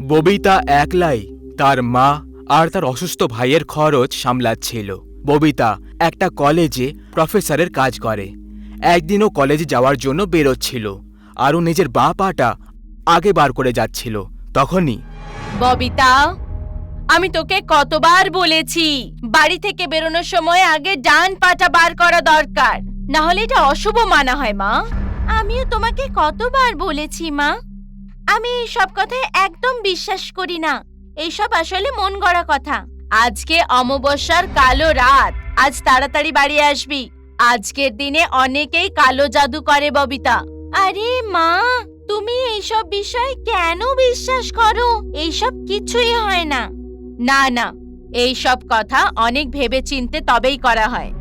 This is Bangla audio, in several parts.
ববিতা একলাই তার মা আর তার অসুস্থ ভাইয়ের খরচ সামলাচ্ছিল। ববিতা একটা কলেজে প্রফেসরের কাজ করে। একদিনও কলেজে যাওয়ার জন্য বেরোচ্ছিল আর ও নিজের বাঁ পাটা আগে বার করে যাচ্ছিল। তখনই ববিতা, আমি তোকে কতবার বলেছি বাড়ি থেকে বেরোনোর সময় আগে ডান পাটা বার করা দরকার, না হলে এটা অশুভ মানা হয়। মা, আমিও তোমাকে কতবার বলেছি মা, আমি এইসব কথায় একদম বিশ্বাস করি না। এইসব আসলে মন গড়া কথা। আজকে অমাবস্যার কালো রাত, আজ তাড়াতাড়ি বাড়ি আসবি। আজকের দিনে অনেকেই কালো জাদু করে ববিতা। আরে মা, তুমি এইসব বিষয়ে কেন বিশ্বাস করো? এইসব কিছুই হয় না। না না, এইসব কথা অনেক ভেবে চিনতে তবেই করা হয়।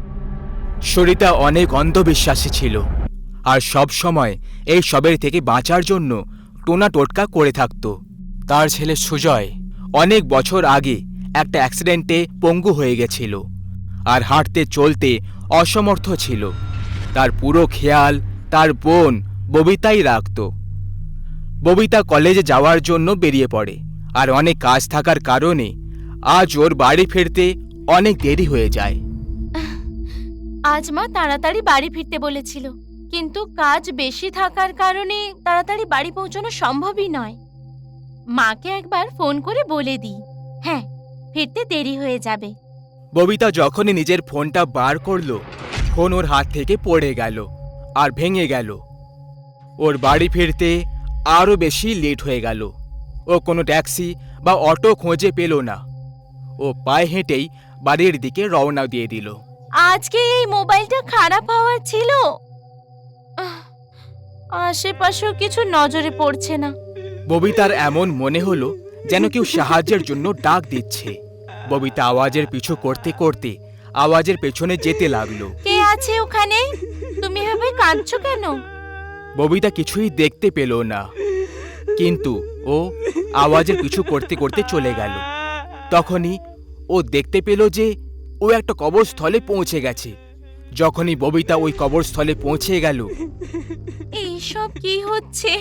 সরিতা অনেক অন্ধবিশ্বাসী ছিল আর সব সময় এই সবের থেকে বাঁচার জন্য টোনা টোটকা করে থাকত। তার ছেলে সুজয় অনেক বছর আগে একটা অ্যাক্সিডেন্টে পঙ্গু হয়ে গেছিল আর হাঁটতে চলতে অসমর্থ ছিল। তার পুরো খেয়াল তার বোন ববিতাই রাখত। ববিতা কলেজে যাওয়ার জন্য বেরিয়ে পড়ে আর অনেক কাজ থাকার কারণে আজ ওর বাড়ি ফিরতে অনেক দেরি হয়ে যায়। আজ মা তাড়াতাড়ি বাড়ি ফিরতে বলেছিল, কিন্তু কাজ বেশি থাকার কারণে তাড়াতাড়ি বাড়ি পৌঁছানো সম্ভবই নয়। মাকে একবার ফোন করে বলে দিই, হ্যাঁ, ফিরতে দেরি হয়ে যাবে। ববিতা যখনই নিজের ফোনটা বার করল, ফোন ওর হাত থেকে পড়ে গেল আর ভেঙে গেল। ওর বাড়ি ফিরতে আরও বেশি লেট হয়ে গেল। ও কোনো ট্যাক্সি বা অটো খুঁজে পেল না। ও পায়ে হেঁটেই বাড়ির দিকে রওনা দিয়ে দিল। আজকে এই মোবাইলটা খারাপ হওয়ার ছিল। আশেপাশেও কিছু নজরে পড়ছে না। ববিতার এমন মনে হলো যেন কেউ সাহায্যের জন্য ডাক দিচ্ছে। ববিতা আওয়াজের পিছু করতে করতে আওয়াজের পেছনে যেতে লাগলো। কে আছে ওখানে? তুমি এভাবে কাঁদছো কেন? ববিতা কিছুই দেখতে পেল না, কিন্তু ও আওয়াজের পিছু করতে করতে চলে গেল। তখনই ও দেখতে পেল যে ও একটা কবরস্থলে পৌঁছে গেছে। যখনই ববিতা ওই কবরস্থলে পৌঁছে গেল, এইসব কি হচ্ছে?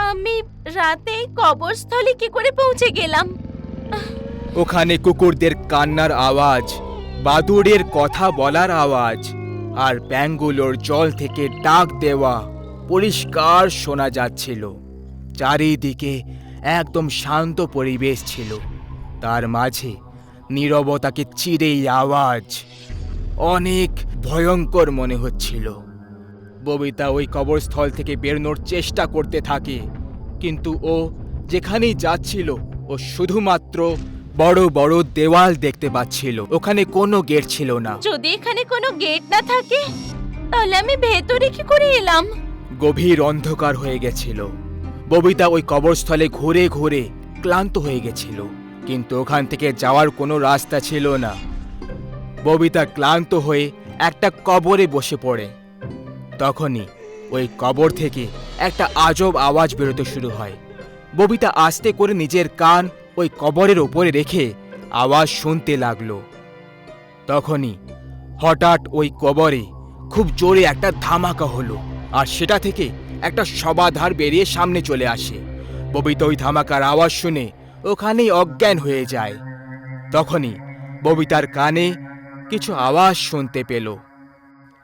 আমি রাতে কবরস্থলে কি করে পৌঁছে গেলাম? ওখানে কুকুরদের কান্নার আওয়াজ, বাদুড়ের কথা বলার আওয়াজ আর ব্যাঙগুলোর জল থেকে ডাক দেওয়া পরিষ্কার শোনা যাচ্ছিল। চারিদিকে একদম শান্ত পরিবেশ ছিল, তার মাঝে নীরবতাকে চিরে আওয়াজ অনেক ভয়ঙ্কর মনে হচ্ছিল। ববিতা ওই কবরস্থল থেকে বেরোনোর চেষ্টা করতে থাকে, কিন্তু ও যেখানেই যাচ্ছিল ও শুধুমাত্র বড় বড় দেওয়াল দেখতে পাচ্ছিল। ওখানে কোনো গেট ছিল না। যদি এখানে কোনো গেট না থাকে তাহলে আমি ভেতরে কি করে এলাম? গভীর অন্ধকার হয়ে গেছিল। ববিতা ওই কবরস্থলে ঘুরে ঘুরে ক্লান্ত হয়ে গেছিল, কিন্তু ওখান থেকে যাওয়ার কোনো রাস্তা ছিল না। ববিতা ক্লান্ত হয়ে একটা কবরে বসে পড়ে। তখনই ওই কবর থেকে একটা আজব আওয়াজ বেরোতে শুরু হয়। ববিতা আস্তে করে নিজের কান ওই কবরের ওপরে রেখে আওয়াজ শুনতে লাগলো। তখনই হঠাৎ ওই কবরে খুব জোরে একটা ধামাকা হলো আর সেটা থেকে একটা শবাধার বেরিয়ে সামনে চলে আসে। ববিতা ওই ধামাকার আওয়াজ শুনে ওখানেই অজ্ঞান হয়ে যায়। তখনই ববিতার কানে কিছু আওয়াজ শুনতে পেল।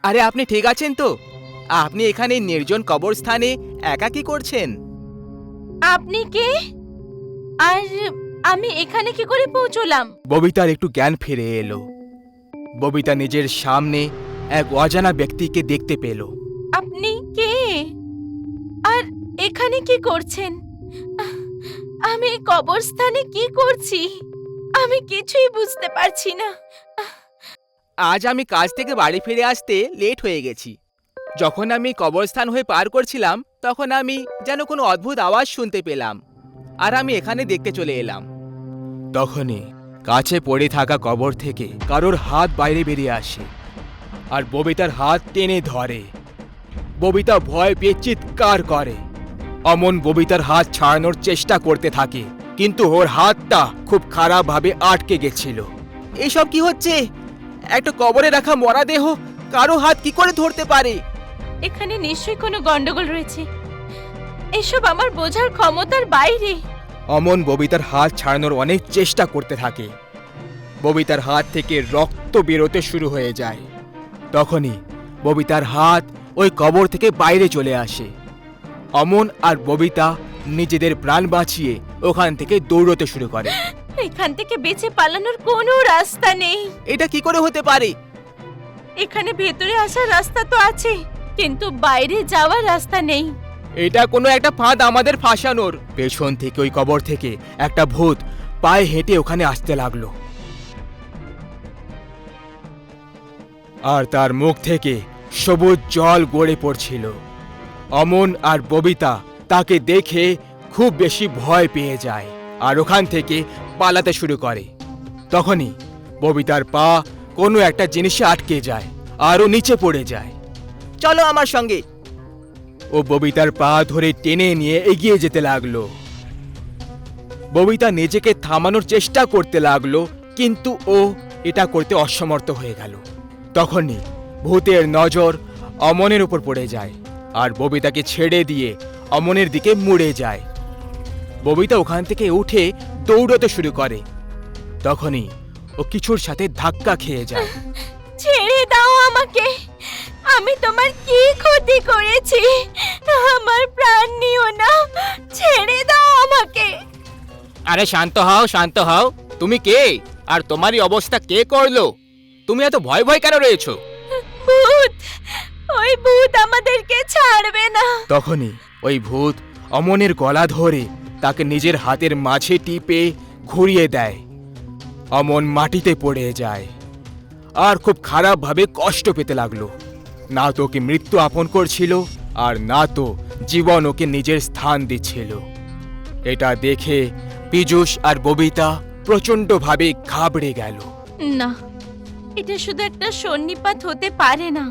আরে আপনি ঠিক আছেন তো? আপনি এখানে নির্জন কবরস্থানে একা কি করছেন? আপনি কে? আর আমি এখানে কি করে পৌঁছলাম? ববিতার একটু জ্ঞান ফিরে এলো। ববিতা নিজের সামনে এক অজানা ব্যক্তিকে দেখতে পেল। আপনি কে? আর এখানে কি করছেন? আমি এই কবরস্থানে কি করছি? আমি কিছুই বুঝতে পারছি না। আজ আমি কাজ থেকে বাড়ি ফিরে আসতে লেট হয়ে গেছি। যখন আমি কবরস্থান হয়ে পার করছিলাম তখন আমি যেন কোনো অদ্ভুত আওয়াজ শুনতে পেলাম আর আমি এখানে দেখতে চলে এলাম। তখনই কাছে পড়ে থাকা কবর থেকে কারোর হাত বাইরে বেরিয়ে আসে আর ববিতার হাত টেনে ধরে। ববিতা ভয় পেয়ে চিৎকার করে। অমন ববিতার হাত ছাড়ানোর চেষ্টা করতে থাকে, কিন্তু ওর হাতটা খুব খারাপভাবে আটকে গেছিল। এইসব কি হচ্ছে? একটা কবরে রাখা মরা দেহ কারো হাত কি করে ধরতে পারে? এখানে নিশ্চয়ই কোনো গন্ডগোল রয়েছে। এসব আমার বোঝার ক্ষমতার বাইরে। অমন ববিতার হাত ছাড়ানোর অনেক চেষ্টা করতে থাকে। ববিতার হাত থেকে রক্ত বেরোতে শুরু হয়ে যায়। তখনই ববিতার হাত ওই কবর থেকে বাইরে চলে আসে। অমন আর ববিতা নিজেদের প্রাণ বাঁচিয়ে ওখান থেকে দৌড়তে শুরু করে। এখান থেকে বেঁচে পালানোর কোনো রাস্তা নেই। এটা কি করে হতে পারে? এখানে ভেতরে আসার রাস্তা তো আছে, কিন্তু বাইরে যাওয়ার রাস্তা নেই। এটা কোনো একটা ফাঁদ আমাদের ফাঁসানোর। পেছন থেকে ওই কবর থেকে একটা ভূত পায়ে হেঁটে ওখানে আসতে লাগলো, আর তার মুখ থেকে সবুজ জল গড়ে পড়ছিল। অমন আর ববিতা তাকে দেখে খুব বেশি ভয় পেয়ে যায় আর ওখান থেকে পালাতে শুরু করে। তখনই ববিতার পা কোনো একটা জিনিসে আটকে যায় আর ও নিচে পড়ে যায়। চলো আমার সঙ্গে। ও ববিতার পা ধরে টেনে নিয়ে এগিয়ে যেতে লাগলো। ববিতা নিজেকে থামানোর চেষ্টা করতে লাগলো, কিন্তু ও এটা করতে অসমর্থ হয়ে গেল। তখনই ভূতের নজর অমনের উপর পড়ে যায় আর ববিতাকে ছেড়ে দিয়ে অমনের দিকে মুড়ে যায়। ববিতা ওখান থেকে উঠে দৌড়তে শুরু করে। তখনই ও কিছুর সাথে ধাক্কা খেয়ে যায়। ছেড়ে দাও আমাকে, আমি তোমার কি ক্ষতি করেছি? আমার প্রাণ নিও না, ছেড়ে দাও আমাকে। আরে শান্ত হও, শান্ত হও। তুমি কে আর তোমারই অবস্থা কে করলো? তুমি এত ভয় ভয় কেন রয়েছো? ভূত, ওই ভূত আমাদেরকে ছাড়বে না। তখনই ওই ভূত অমনের গলা ধরে তাকে নিজের হাতের মাঝে টিপে ঘুরিয়ে দেয়। অমন মাটিতে পড়ে যায় আর খুব খারাপভাবে কষ্ট পেতে লাগলো। না তো ওকে মৃত্যু আপন করছিল আর না তো জীবন ওকে নিজের স্থান দিচ্ছিল। এটা দেখে পীযূষ আর ববিতা প্রচণ্ডভাবে ঘাবড়ে গেল। না, এটা শুধু একটা সন্নিপাত হতে পারে না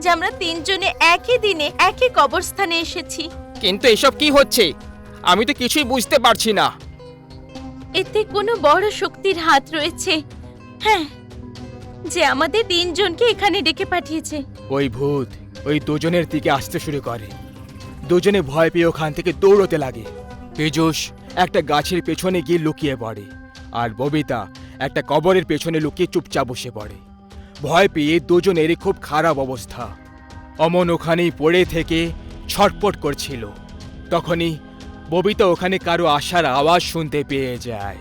যে আমরা তিনজনে একই দিনে একই কবরস্থানে এসেছি। কিন্তু এসব কি হচ্ছে? আমি তো কিছুই বুঝতে পারছি না। এতে কোনো বড় শক্তির হাত রয়েছে, হ্যাঁ, যে আমাদের তিনজনকে এখানে ডেকে পাঠিয়েছে। ওই ভূত ওই দুজনের দিকে আসতে শুরু করে। দুজনে ভয় পেয়ে ওখান থেকে দৌড়তে লাগে। পীযূষ একটা গাছের পেছনে গিয়ে লুকিয়ে পড়ে আর ববিতা একটা কবরের পেছনে লুকিয়ে চুপচাপ বসে পড়ে। ভয় পেয়ে দুজনেরই খুব খারাপ অবস্থা। অমন ওখানেই পড়ে থেকে ছটপট করছিল। তখনই ববিতা ওখানে কারো আসার আওয়াজ শুনতে পেয়ে যায়।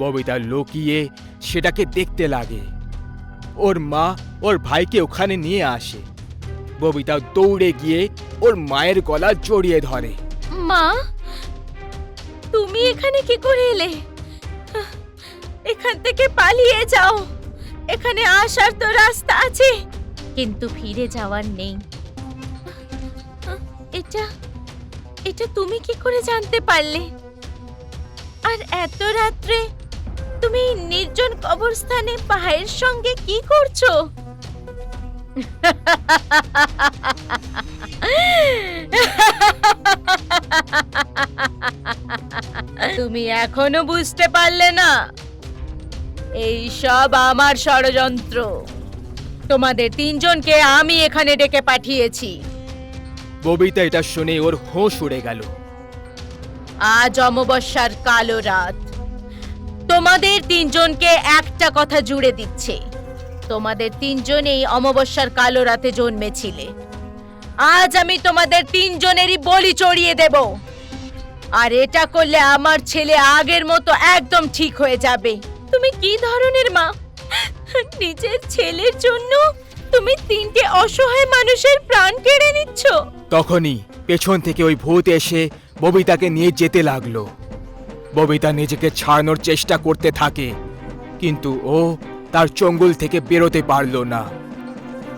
ববিতা লুকিয়ে সেটাকে দেখতে লাগে। ওর মা ওর ভাইকে ওখানে নিয়ে আসে। ববিতা দৌড়ে গিয়ে ওর মায়ের গলা জড়িয়ে ধরে। মা, তুমি এখানে কি করে এলে? এখান থেকে পালিয়ে যাও, এখানে আসার তো রাস্তা আছে, কিন্তু ফিরে যাওয়ার নেই। এটা এটা তুমি কি করে জানতে পারলে? আর এত রাত্রে তুমি নির্জন কবরস্থানে ভাইয়ের সঙ্গে কি করছো? তুমি এখনো বুঝতে পারলে না? এই সব আমার ষড়যন্ত্র। তোমাদের তিনজনকে আমি এখানে ডেকে পাঠিয়েছি। ববিতা এটা শুনে ওর হোশ উড়ে গেল। আজ অমাবস্যার কালো রাত তোমাদের তিনজনকে একটা কথা জুড়ে দিচ্ছে। তোমাদের তিনজনেই অমাবস্যার কালো রাতে জন্মেছিলে। আজ আমি তোমাদের তিনজনেরই বলি চড়িয়ে দেব, আর এটা করলে আমার ছেলে আগের মতো একদম ঠিক হয়ে যাবে। তুমি কি ধরনের মা? নিজের ছেলের জন্য তুমি তিনটে অসহায় মানুষের প্রাণ কেড়ে নিচ্ছ। তখনই পেছন থেকে ওই ভূত এসে ববিতাকে নিয়ে যেতে লাগলো। ববিতা নিজেকে ছাড়ানোর চেষ্টা করতে থাকে, কিন্তু ও তার চঙ্গুল থেকে বেরোতে পারল না।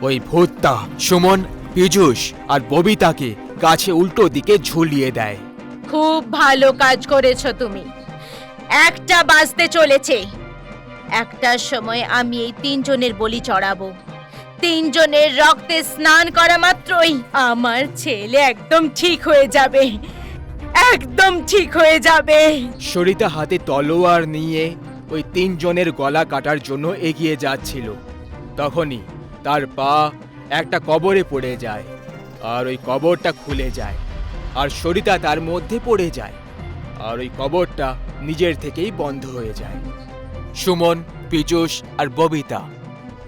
ওই ভূতটা সুমন, পীযূষ আর ববিতাকে গাছে উল্টো দিকে ঝুলিয়ে দেয়। খুব ভালো কাজ করেছো তুমি। একটা বাজতে চলেছে, একটার সময় আমি এই তিনজনের বলি চড়াবো। তিনজনের রক্তে স্নান করা মাত্রই আমার ছেলে একদম ঠিক হয়ে যাবে, একদম ঠিক হয়ে যাবে। সরিতা হাতে তলোয়ার নিয়ে ওই তিনজনের গলা কাটার জন্য এগিয়ে যাচ্ছিল। তখনই তার পা একটা কবরে পড়ে যায় আর ওই কবরটা খুলে যায় আর সরিতা তার মধ্যে পড়ে যায়, আর ওই কবরটা নিজের থেকেই বন্ধ হয়ে যায়। সুমন, পীযূষ আর ববিতা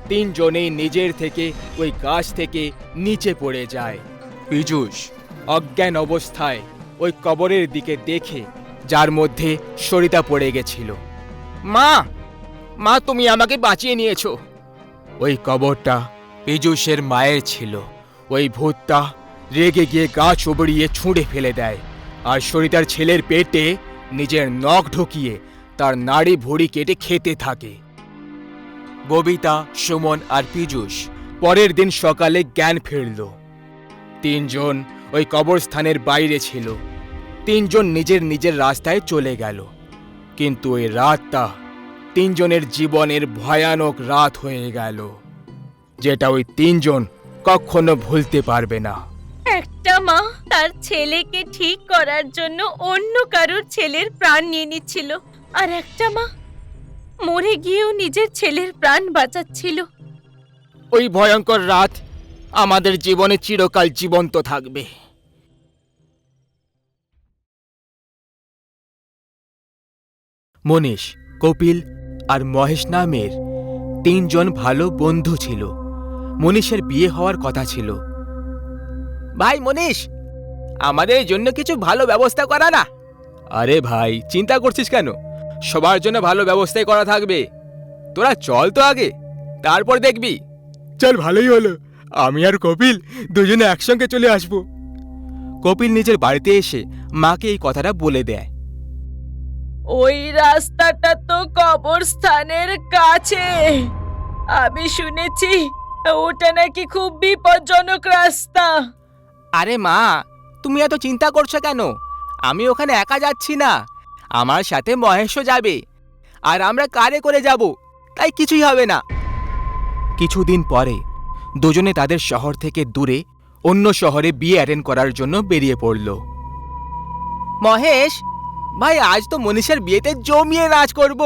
তিনজনেই নিজের থেকে ওই গাছ থেকে নিচে পড়ে যায়। পীযূষ অজ্ঞান অবস্থায় ওই কবরের দিকে দেখে, যার মধ্যে সরিতা পড়ে গেছিল। মা, মা, তুমি আমাকে বাঁচিয়ে নিয়েছো। ওই কবরটা পীযূষের মায়ের ছিল। ওই ভূতটা রেগে গিয়ে গাছ উবড়িয়ে ছুঁড়ে ফেলে দেয়, আর সরিতার ছেলের পেটে নিজের নখ ঢুকিয়ে তার নাড়ি ভুঁড়ি কেটে খেতে থাকে। ববিতা, সুমন আর পীযূষ পরের দিন সকালে জ্ঞান ফিরল। তিনজন ওই কবরস্থানের বাইরে ছিল। তিনজন নিজের নিজের রাস্তায় চলে গেল। কিন্তু ওই রাতটা তিনজনের জীবনের ভয়ানক রাত হয়ে গেল, যেটা ওই তিনজন কখনো ভুলতে পারবে না। একটা মা তার ছেলেকে ঠিক করার জন্য অন্য কারোর ছেলের প্রাণ নিয়ে নিচ্ছিল, আর একটা মা মরে গিয়েও নিজের ছেলের প্রাণ বাঁচাচ্ছিল। ওই ভয়ঙ্কর রাত আমাদের জীবনে চিরকাল জীবন্ত থাকবে। মনীষ, কপিল আর মহেশ নামের তিনজন ভালো বন্ধু ছিল। মনীষের বিয়ে হওয়ার কথা ছিল। ভাই মনীষ, আমাদের জন্য কিছু ভালো ব্যবস্থা করা না। আরে ভাই, চিন্তা করছিস কেন? সবার জন্য ভালো ব্যবস্থাই করা থাকবে। তোরা চল তো আগে, তারপর দেখবি। চল, ভালোই হলো। আমি আর কপিল দুজনে একসঙ্গে চলে আসব। কপিল নিজের বাড়িতে এসে মাকে এই কথাটা বলে দেয়। ওই রাস্তাটা তো কবরস্থানের কাছে। আমি শুনেছি ওটা নাকি খুব বিপজ্জনক রাস্তা। আরে মা, তুমি এত চিন্তা করছো কেন? আমি ওখানে একা যাচ্ছি না, আমার সাথে মহেশও যাবে। আর আমরা কারে করে যাব, তাই কিছুই হবে না। কিছুদিন পরে দুজনে তাদের শহর থেকে দূরে অন্য শহরে বিয়ে অ্যাটেন্ড করার জন্য বেরিয়ে পড়ল। মহেশ ভাই, আজ তো মনীষের বিয়েতে জমিয়ে নাচ করব,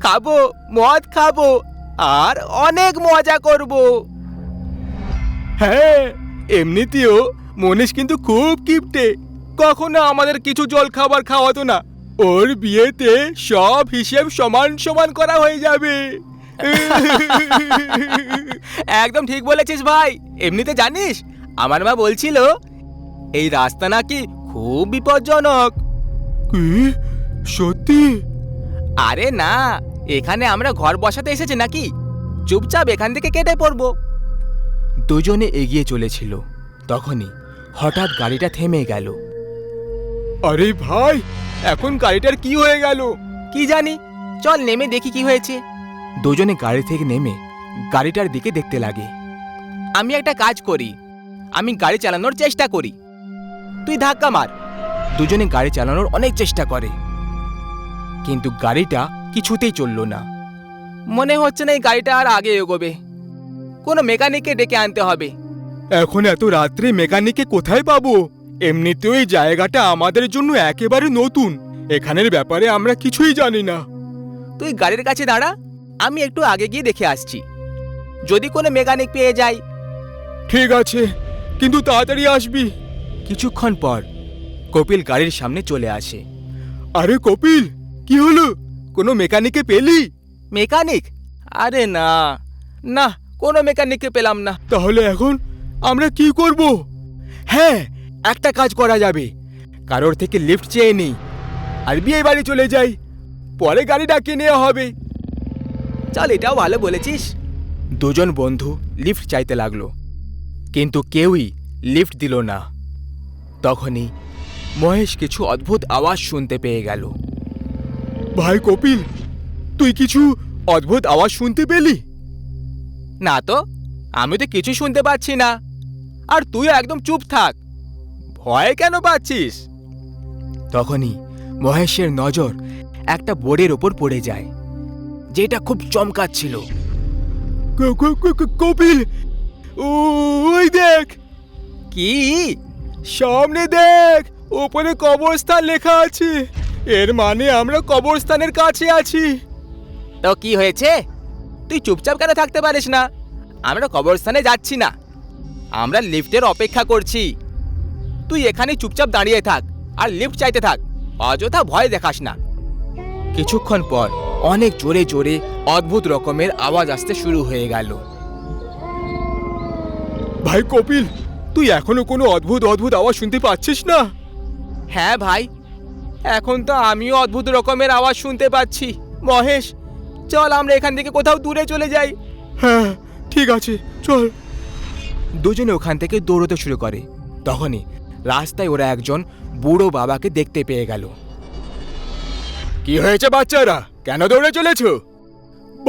খাবো, মদ খাবো আর অনেক মজা করব। হ্যাঁ, এমনিতেও মনীষ কিন্তু খুব কিপটে, কখনো আমাদের কিছু জল খাবার খাওয়াতো না। ওর বিয়েতে সব হিসেব সমান সমান করা হয়ে যাবে। একদম ঠিক বলেছিস ভাই। এমনিতে জানিস, আমার মা বলছিল এই রাস্তা নাকি খুব বিপজ্জনক। কি সত্যি? আরে না, এখানে আমরা ঘর বসাতে এসেছি নাকি, চুপচাপ এখান থেকে কেটে পড়ব। দুজনে এগিয়ে চলেছিল, তখনই হঠাৎ গাড়িটা থেমে গেল। আরে ভাই, এখন গাড়িটার কি হয়ে গেল? কি জানি, চল নেমে দেখি কি হয়েছে। দুজনে গাড়ি থেকে নেমে গাড়িটার দিকে দেখতে লাগে। আমি একটা কাজ করি, আমি গাড়ি চালানোর চেষ্টা করি, তুই ধাক্কা মার। দুজনে গাড়ি চালানোর অনেক চেষ্টা করে, কিন্তু গাড়িটা কিছুতেই চলল না। মনে হচ্ছে না এই গাড়িটা আর আগে এগোবে। কোনো মেকানিককে ডেকে আনতে হবে। এখন এত রাত্রে মেকানিককে কোথায় পাবো? এমনিতেও এই জায়গাটা আমাদের জন্য একেবারে নতুন, এখানের ব্যাপারে আমরা কিছুই জানি না। তুই গাড়ির কাছে দাঁড়া, আমি একটু আগে গিয়ে দেখে আসছি, যদি কোনো মেকানিক পেয়ে যাই। ঠিক আছে, কিন্তু তাড়াতাড়ি আসবি। কিছুক্ষণ পর কপিল গাড়ির সামনে চলে আসে। আরে কপিল, কি হলো? কোনো মেকানিককে পেলি? মেকানিক? আরে না না, কোনো মেকানিককে পেলাম না। তাহলে এখন আমরা কি করব? হ্যাঁ, একটা কাজ করা যাবে, কারোর থেকে লিফট চেয়ে নিই আর বিয়ে বাড়ি চলে যাই, পরে গাড়ি ডাকিয়ে নেওয়া হবে। চল, এটাও ভালো বলেছিস। দুজন বন্ধু লিফট চাইতে লাগলো, কিন্তু কেউই লিফট দিল না। তখনই মহেশ কিছু অদ্ভুত আওয়াজ শুনতে পেয়ে গেল। ভাই কপিল, তুই কিছু অদ্ভুত আওয়াজ শুনতে পেলি? না তো, আমি তো কিছু শুনতে পাচ্ছি না। আর তুই একদম চুপ থাক, ভয় কেন পাচ্ছিস? তখনই মহেশের নজর একটা বোর্ডের ওপর পড়ে যায়, যেটা খুব চমকাচ্ছিল। কপিল, ওই দেখ। কি? সামনে দেখ, ওপরে কবরস্থান লেখা আছে। এর মানে আমরা কবরস্থানের কাছে আছি। তো কি হয়েছে? তুই চুপচাপ কেন থাকতে পারিস না? আমরা কবরস্থানে যাচ্ছি না, আমরা লিফটের অপেক্ষা করছি। তুই এখানে চুপচাপ দাঁড়িয়ে থাক আর লিফট চাইতে থাক, অযথা ভয় দেখাস না। কিছুক্ষণ পর অনেক জোরে জোরে অদ্ভুত রকমের আওয়াজ আসতে শুরু হয়ে গেল। ভাই কপিল, তুই এখনো কোনো অদ্ভুত অদ্ভুত আওয়াজ শুনতে পাচ্ছিস না? হ্যাঁ ভাই, এখন তো আমিও অদ্ভুত রকমের আওয়াজ শুনতে পাচ্ছি। মহেশ, চল আমরা এখান থেকে কোথাও দূরে চলে যাই। হ্যাঁ ঠিক আছে, চল। দুজনে ওখান থেকে দৌড়তে শুরু করে। তখনই রাস্তায় ওরা একজন বুড়ো বাবাকে দেখতে পেয়ে গেল। কি হয়েছে বাচ্চারা, কেন দৌড়ে চলেছ?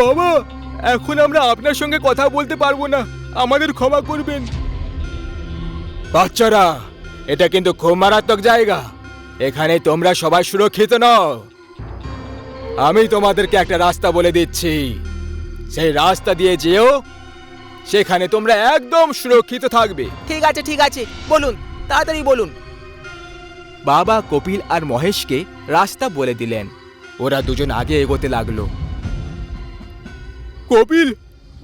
বাবা, এখন আমরা আপনার সঙ্গে কথা বলতে পারবো না, আমাদের ক্ষমা করবেন। বাচ্চারা, এটা কিন্তু খুব মারাত্মক জায়গা, এখানে তোমরা সবাই সুরক্ষিত নও। আমি তোমাদেরকে একটা রাস্তা বলে দিচ্ছি, সেই রাস্তা দিয়ে যেও, সেখানে তোমরা একদম সুরক্ষিত থাকবে। ঠিক আছে ঠিক আছে, বলুন, তাড়াতাড়ি বলুন। বাবা কপিল আর মহেশকে রাস্তা বলে দিলেন। ওরা দুজন আগে এগোতে লাগলো। কপিল,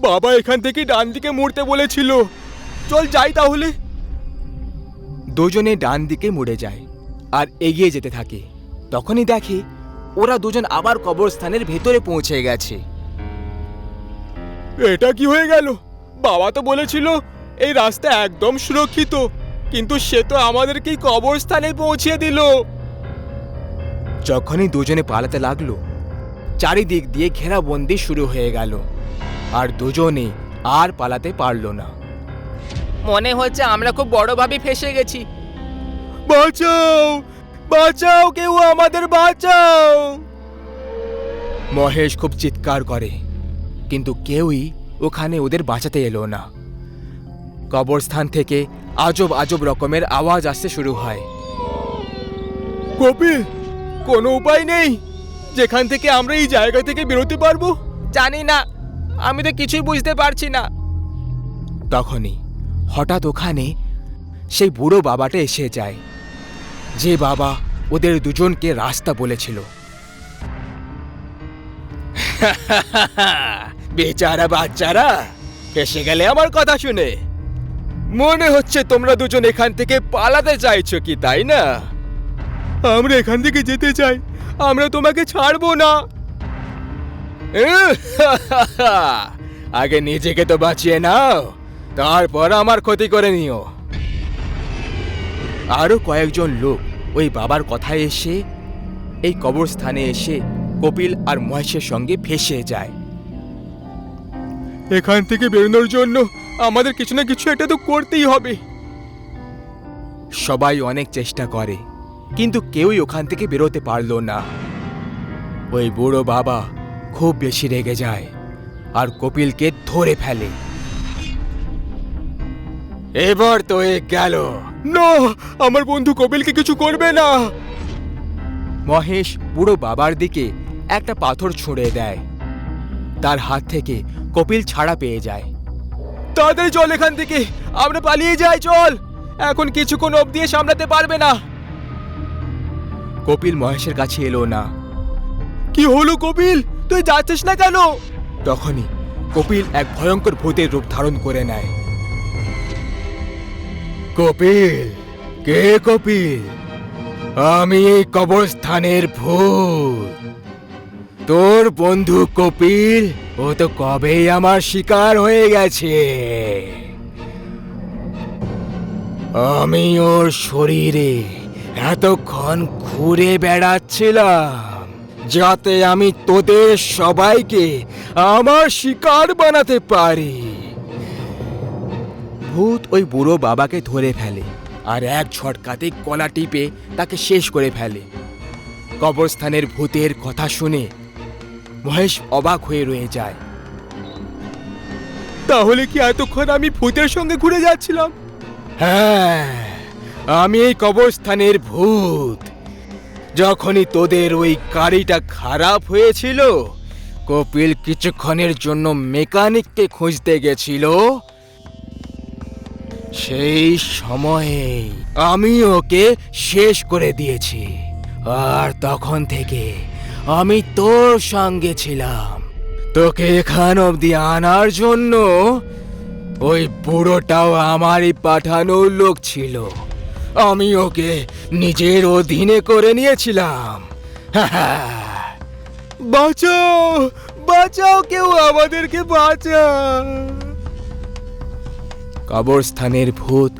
বাবা এখান থেকে ডান দিকে মুড়তে বলেছিল, চল যাই তাহলে। দুজনে ডান দিকে মুড়ে যায় আর এগিয়ে যেতে থাকে। তখনই দেখে ওরা দুজন আবার কবরস্থানের ভেতরে পৌঁছে গেছে। এটা কি হয়ে গেল? বাবা তো বলেছিল এই রাস্তা একদম সুরক্ষিত, কিন্তু সে তো আমাদেরকেই কবরস্থানে পৌঁছে দিল। যখনই দুজনে পালাতে লাগলো, চারিদিক দিয়ে ঘেরাবন্দি শুরু হয়ে গেল আর দুজনে আর পালাতে পারল না। মনে হচ্ছে আমরা খুব বড়ভাবে ফেসে গেছি। বাঁচাও বাঁচাও, কেউ আমাদের বাঁচাও! মহেশ খুব চিৎকার করে, কিন্তু কেউই ওখানে ওদের বাঁচাতে এলো না। কবরস্থান থেকে আজব আজব রকমের আওয়াজ আসতে শুরু হয়। কপিল, কোনো উপায় নেই যেখান থেকে আমরা এই জায়গা থেকে বেরোতে পারবো? জানি না, আমি তো কিছুই বুঝতে পারছি না। তখনই হঠাৎ ওখানে সেই বুড়ো বাবাটা এসে যায়, যে বাবা ওদের দুজনকে রাস্তা বলেছিল। বেচারা বাচ্চারা, এসে গেলে আমার কথা শুনে। মনে হচ্ছে তোমরা দুজন এখান থেকে পালাতে চাইছো কি, তাই না? আমরা এখান থেকে যেতে চাই, আমরা তোমাকে ছাড়বো না। আগে নিজেকে তো বাঁচিয়ে নাও, তারপর আমার ক্ষতি করে নিও। আরো কয়েকজন লোক ওই বাবার কথায় এসে এই কবরস্থানে এসে কপিল আর মহেশের সঙ্গে ফেসে যায়। এখান থেকে বেরোনোর জন্য আমাদের কিছু না কিছু একটা তো করতেই হবে। সবাই অনেক চেষ্টা করে, কিন্তু কেউই ওখান থেকে বেরোতে পারল না। ওই বুড়ো বাবা খুব বেশি রেগে যায় আর কপিলকে ধরে ফেলে। এবার তো এ গেল। না, আমার বন্ধু কপিলকে কিছু করবে না। মহেশ বুড়ো বাবার দিকে একটা পাথর ছুঁড়ে দেয়। তার হাত থেকে কপিল ছাড়া পেয়ে যায়। তাড়াতাড়ি চল এখান থেকে, আমরা পালিয়ে যাই, চল। এখন কিছুক্ষণ অবধি সামলাতে পারবে না। কপিল মহেশের কাছে এলো না। কি হলো কপিল, তুই যাচ্ছিস না কেন? তখনই কপিল এক ভয়ঙ্কর ভূতের রূপ ধারণ করে নেয়। কপিল, কে কপিল? আমি এই কবরস্থানের ভূত। তোর বন্ধু কপিল, ও তো কবেই আমার শিকার হয়ে গেছে। আমি ওর শরীরে এতক্ষণ ঘুরে বেড়াচ্ছিলাম, যাতে আমি তোদের সবাইকে আমার শিকার বানাতে পারি। ভূত ওই বুড়ো বাবাকে ধরে ফেলে আর এক ঝটকাতে গলা টিপে তাকে শেষ করে ফেলে। কবরস্থানের ভূতের কথা শুনে মহেশ অবাক হয়ে রয়ে যায়। তাহলে কি এতক্ষণ আমি ভূতের সঙ্গে ঘুরে যাচ্ছিলাম? হ্যাঁ, আমি এই কবরস্থানের ভূত। যখনই তোদের ওই গাড়িটা খারাপ হয়েছিল, কপিল কিছুক্ষণের জন্য মেকানিককে খুঁজতে গেছিল। সেই সময়ে আমি ওকে শেষ করে দিয়েছি, আর তখন থেকে আমি তোর সঙ্গে ছিলাম। তোকে এখান অবধি আনার জন্য ওই বুড়োটাও আমারই পাঠানো লোক ছিল, আমি ওকে নিজের অধীনে করে নিয়েছিলাম। বাঁচাও, বাঁচাও, কেউ আমাদেরকে বাঁচাও। কবরস্থানের ভূত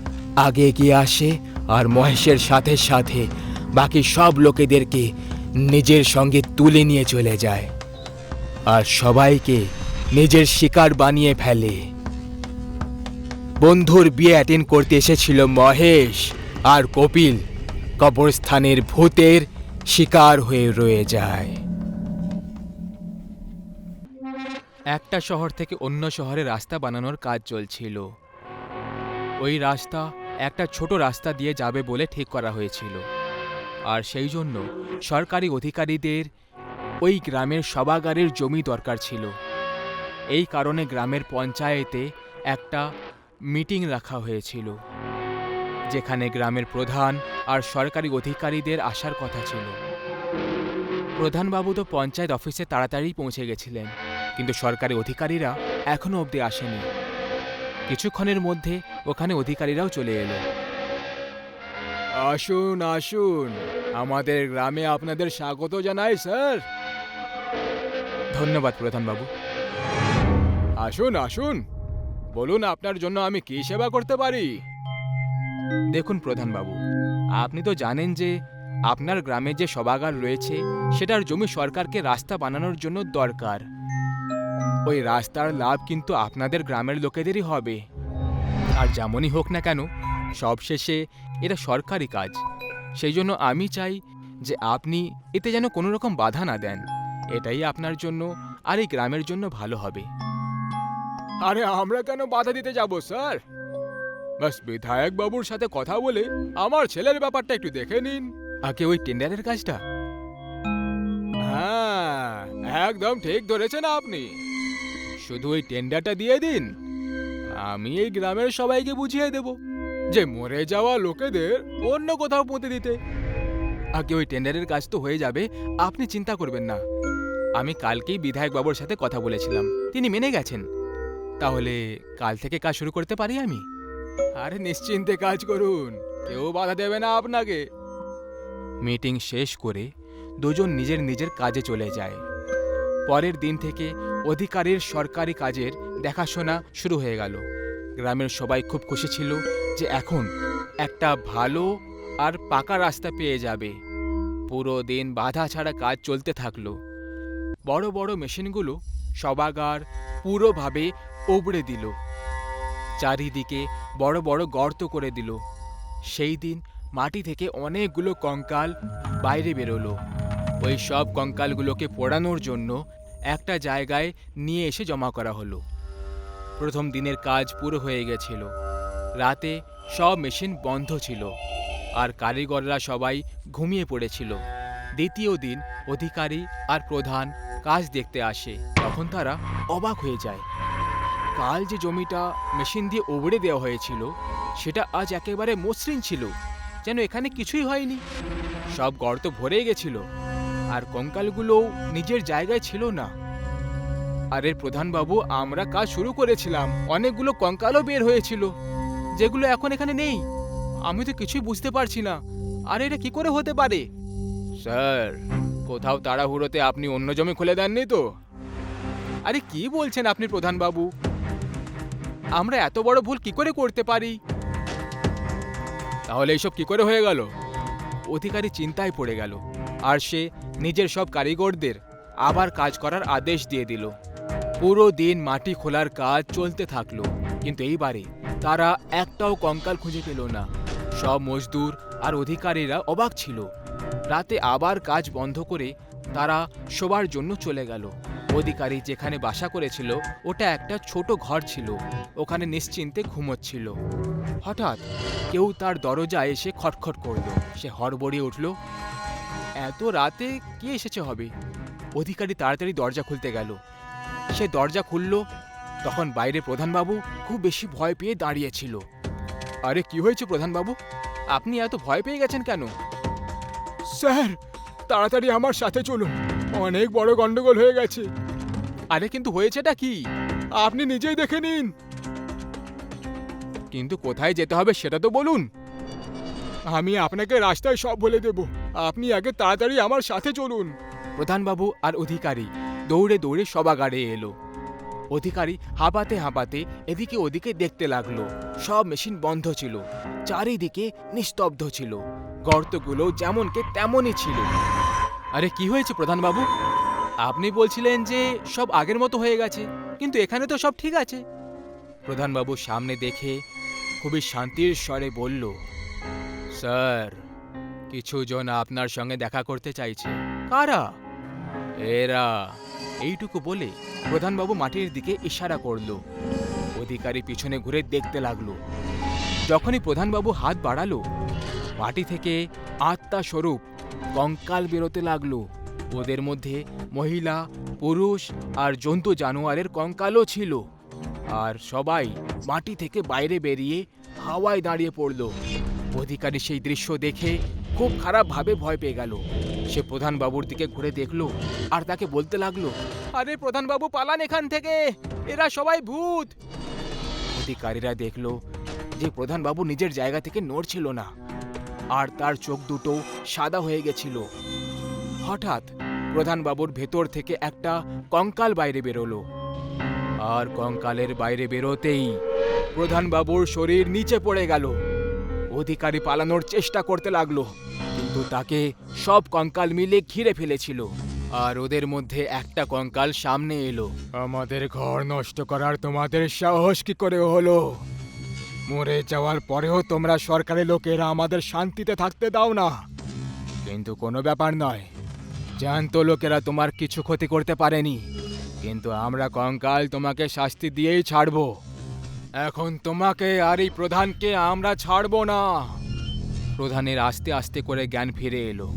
আগে এগিয়ে আসে আর মহেশের সাথে সাথে বাকি সব লোকেদেরকে নিজের সঙ্গে তুলে নিয়ে চলে যায় আর সবাইকে নিজের শিকার বানিয়ে ফেলে। বন্ধুর বিয়ে অ্যাটেন্ড করতে এসেছিল মহেশ, আর কপিল কবরস্থানের ভূতের শিকার হয়ে রয়ে যায়। একটা শহর থেকে অন্য শহরে রাস্তা বানানোর কাজ চলছিল। ওই রাস্তা একটা ছোট রাস্তা দিয়ে যাবে বলে ঠিক করা হয়েছিল, আর সেই জন্য সরকারি অধিকারীদের ওই গ্রামের সভাগারের জমি দরকার ছিল। এই কারণে গ্রামের পঞ্চায়েতে একটা মিটিং রাখা হয়েছিল, যেখানে গ্রামের প্রধান আর সরকারি অধিকারীদের আসার কথা ছিল। প্রধানবাবু তো পঞ্চায়েত অফিসে তাড়াতাড়ি পৌঁছে গেছিলেন, কিন্তু সরকারি অধিকারীরা এখনো অবধি আসেনি। কিছুক্ষণের মধ্যে ওখানে অধিকারীরাও চলে এলো। আসুন আসুন, আমাদের গ্রামে আপনাদের স্বাগত জানাই স্যার। ধন্যবাদ প্রধানবাবু। আসুন আসুন, বলুন আপনার জন্য আমি কি সেবা করতে পারি। দেখুন প্রধানবাবু, আপনি তো জানেন যে আপনার গ্রামে যে সভাগার রয়েছে সেটার জমি সরকারকে রাস্তা বানানোর জন্য দরকার। ওই রাস্তার লাভ কিন্তু আপনাদের গ্রামের লোকেদেরই হবে। আর যেমনই হোক না কেন, সবশেষে এটা সরকারি কাজ। সেই জন্য আমি চাই যে আপনি এতে যেন কোনো রকম বাধা না দেন। এটাই আপনার জন্য আর এই গ্রামের জন্য ভালো হবে। আরে আমরা কেন বাধা দিতে যাব স্যার? বাস বিধায়ক বাবুর সাথে কথা বলে আমার ছেলের ব্যাপারটা একটু দেখে নিন। আগে ওই টেন্ডারের কাজটা। হ্যাঁ, একদম ঠিক ধরেছেন আপনি। শুধু ওই টেন্ডারটা দিয়ে দিন, আমি এই গ্রামের সবাইকে বুঝিয়ে দেব যে মরে যাওয়া লোকেদের অন্য কোথাও পুঁতে দিতে। আগে ওই টেন্ডারের কাজ তো হয়ে যাবে, আপনি চিন্তা করবেন না। আমি কালকেই বিধায়ক বাবুর সাথে কথা বলেছিলাম, তিনি মেনে গেছেন। তাহলে কাল থেকে কাজ শুরু করতে পারি আমি? আরে নিশ্চিন্তে কাজ করুন, কেউ বাধা দেবে না আপনাকে। মিটিং শেষ করে দুজন নিজের নিজের কাজে চলে যায়। পরের দিন থেকে অধিকারীর সরকারি কাজের দেখাশোনা শুরু হয়ে গেল। গ্রামের সবাই খুব খুশি ছিল যে এখন একটা ভালো আর পাকা রাস্তা পেয়ে যাবে। পুরো দিন বাধা ছাড়া কাজ চলতে থাকলো। বড় বড় মেশিনগুলো সভাগার পুরোভাবে উবড়ে দিল, চারিদিকে বড় বড় গর্ত করে দিল। সেই দিন মাটি থেকে অনেকগুলো কঙ্কাল বাইরে বেরোলো। ওই সব কঙ্কালগুলোকে পোড়ানোর জন্য একটা জায়গায় নিয়ে এসে জমা করা হলো। প্রথম দিনের কাজ পুরো হয়ে গেছিল। রাতে সব মেশিন বন্ধ ছিল আর কারিগররা সবাই ঘুমিয়ে পড়েছিল। দ্বিতীয় দিন অধিকারী আর প্রধান কাজ দেখতে আসে। তখন তারা অবাক হয়ে যায়। কাল যে জমিটা মেশিন দিয়ে উবড়ে দেওয়া হয়েছিল সেটা আজ একেবারে মসৃণ ছিল, যেন এখানে কিছুই হয়নি। সব গর্ত ভরে গেছিল আর কঙ্কালগুলোও নিজের জায়গায় ছিল না। আরে প্রধানবাবু, আমরা কাজ শুরু করেছিলাম, অনেকগুলো কঙ্কালও বের হয়েছিল যেগুলো এখন এখানে নেই। আমি তো কিছুই বুঝতে পারছি না। আর এটা কি করে হতে পারে? স্যার, কোথাও তাড়াহুড়োতে আপনি অন্য জমি খুলে দেননি তো? আরে কি বলছেন আপনি প্রধানবাবু, আমরা এত বড় ভুল কি করে করতে পারি? তাহলে এইসব কি করে হয়ে গেল? অধিকারী চিন্তায় পড়ে গেল আর সে নিজের সব কারিগরদের আবার কাজ করার আদেশ দিয়ে দিল। পুরো দিন মাটি খোলার কাজ চলতে থাকলো, কিন্তু এইবারে তারা একটাও কঙ্কাল খুঁজে পেল না। সব মজদুর আর অধিকারীরা অবাক ছিল। রাতে আবার কাজ বন্ধ করে তারা শোবার জন্য চলে গেল। অধিকারী যেখানে বাসা করেছিল ওটা একটা ছোট ঘর ছিল, ওখানে নিশ্চিন্তে ঘুমোচ্ছিল। হঠাৎ কেউ তার দরজায় এসে খটখট করলো। সে হড়বড়িয়ে উঠল। এত রাতে কে এসেছে হবে? অধিকারী তাড়াতাড়ি দরজা খুলতে গেল। সে দরজা খুলল, তখন বাইরে প্রধানবাবু খুব বেশি ভয় পেয়ে দাঁড়িয়েছিল। আরে কি হয়েছে প্রধানবাবু, আপনি এত ভয় পেয়ে গেছেন কেন? স্যার, তাড়াতাড়ি আমার সাথে চলুন, অনেক বড় গন্ডগোল হয়ে গেছে। আরে কিন্তু হয়েছেটা কি? আপনি নিজেই দেখে নিন। কিন্তু কোথায় যেতে হবে সেটা তো বলুন। আমি আপনাকে রাস্তায় সব বলে দেব, আপনি আগে তাড়াতাড়ি আমার সাথে চলুন। প্রধানবাবু আর অধিকারী দৌড়ে দৌড়ে সভাগারে এলো। অধিকারী হাঁপাতে হাঁপাতে এদিকে ওদিকে দেখতে লাগলো। সব মেশিন বন্ধ ছিল, চারিদিকে নিস্তব্ধ ছিল, গর্তগুলো যেমনকে তেমনই ছিল। আরে কি হয়েছে প্রধানবাবু? আপনি বলছিলেন যে সব আগের মতো হয়ে গেছে, কিন্তু এখানে তো সব ঠিক আছে। প্রধানবাবু সামনে দেখে খুবই শান্তির স্বরে বলল, স্যার, কিছু জন আপনার সঙ্গে দেখা করতে চাইছে। কারা? এরা। এইটুকু বলে প্রধানবাবু মাটির দিকে ইশারা করল। অধিকারী পিছনে ঘুরে দেখতে লাগলো। যখনই প্রধানবাবু হাত বাড়ালো, মাটি থেকে আত্মা স্বরূপ কঙ্কাল বেরোতে লাগলো। ওদের মধ্যে মহিলা, পুরুষ আর জন্তু জানোয়ারের কঙ্কালও ছিল। আর সবাই মাটি থেকে বাইরে বেরিয়ে হাওয়ায় দাঁড়িয়ে পড়ল। অধিকারী সেই দৃশ্য দেখে খুব খারাপভাবে ভয় পেয়ে গেল। সে প্রধানবাবুর দিকে ঘুরে দেখলো আর তাকে বলতে লাগলো, আরে প্রধানবাবু পালান এখান থেকে, এরা সবাই ভূত। অধিকারীরা দেখলো যে প্রধানবাবু নিজের জায়গা থেকে নড়ছিল না, আর তার চোখ দুটো সাদা হয়ে গেছিল। হঠাৎ প্রধানবাবুর ভেতর থেকে একটা কঙ্কাল বাইরে বেরোলো, আর কঙ্কালের বাইরে বেরোতেই প্রধানবাবুর শরীর নিচে পড়ে গেল। অধিকারী পালানোর চেষ্টা করতে লাগলো, কিন্তু তাকে সব কঙ্কাল মিলে ঘিরে ফেলেছিল। আর ওদের মধ্যে একটা কঙ্কাল সামনে এলো। আমাদের ঘর নষ্ট করার তোমাদের সাহস কি করে হলো? মরে যাওয়ার পরেও তোমরা সরকারি লোকেরা আমাদের শান্তিতে থাকতে দাও না। কিন্তু কোনো ব্যাপার নয়, জ্যান্ত লোকেরা তোমার কিছু ক্ষতি করতে পারেনি, কিন্তু আমরা কঙ্কাল তোমাকে শাস্তি দিয়েই ছাড়বো। এখন তোমাকে আর এই প্রধানকে আমরা ছাড়বো না। প্রধানের আস্তে আস্তে করে জ্ঞান ফিরে এলো।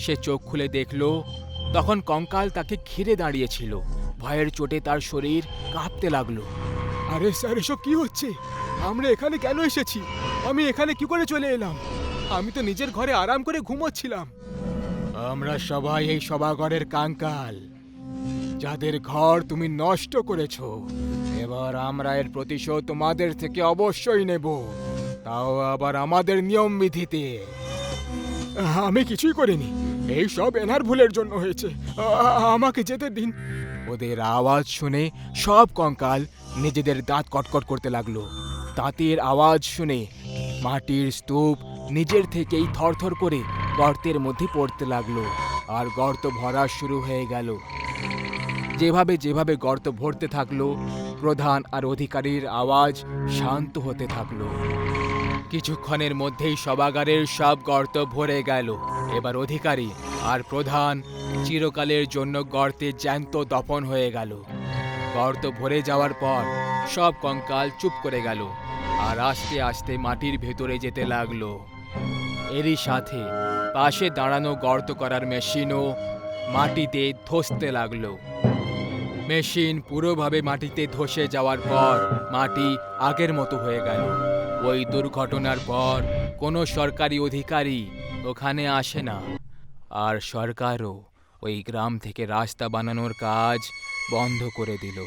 সে চোখ খুলে দেখলো তখন কঙ্কাল তাকে ঘিরে দাঁড়িয়েছিল। ভয়ের চোটে তার শরীর কাঁপতে লাগলো। আরে স্যার, এসব কি হচ্ছে? আমরা এখানে কেন এসেছি? আমি এখানে কি করে চলে এলাম? আমি তো নিজের ঘরে আরাম করে ঘুমোচ্ছিলাম। আমরা সবাই এই সভাঘরের কঙ্কাল, যাদের ঘর তুমি নষ্ট করেছো। এবার আমরা এর প্রতিশোধ তোমাদের থেকে অবশ্যই নেব, তাও আবার আমাদের নিয়ম বিধিতে। আমি কিছুই করিনি, এই সব এনার ভুলের জন্য হয়েছে, আমাকে যেতে দিন। ওদের আওয়াজ শুনে সব কঙ্কাল নিজেদের দাঁত কটকট করতে লাগলো। দাঁতের আওয়াজ শুনে মাটির স্তূপ নিজের থেকেই থরথর করে গর্তের মধ্যে পড়তে লাগলো, আর গর্ত ভরা শুরু হয়ে গেল। যেভাবে যেভাবে গর্ত ভরতে থাকলো, প্রধান আর অধিকারীর আওয়াজ শান্ত হতে থাকলো। কিছুক্ষণের মধ্যেই সভাগারের সব গর্ত ভরে গেল। এবার অধিকারী আর প্রধান চিরকালের জন্য গর্তে জ্যান্ত দফন হয়ে গেল। গর্ত ভরে যাওয়ার পর সব কঙ্কাল চুপ করে গেল আর আস্তে আস্তে মাটির ভেতরে যেতে লাগলো। এরই সাথে পাশে দাঁড়ানো গর্ত করার মেশিনও মাটিতে ধসতে লাগলো। মেশিন পুরোভাবে মাটিতে ধসে যাওয়ার পর মাটি আগের মতো হয়ে গেল। ওই দুর্ঘটনার পর কোনো সরকারি অধিকারী ওখানে আসে না, আর সরকারও ওই গ্রাম থেকে রাস্তা বানানোর কাজ বন্ধ করে দিল।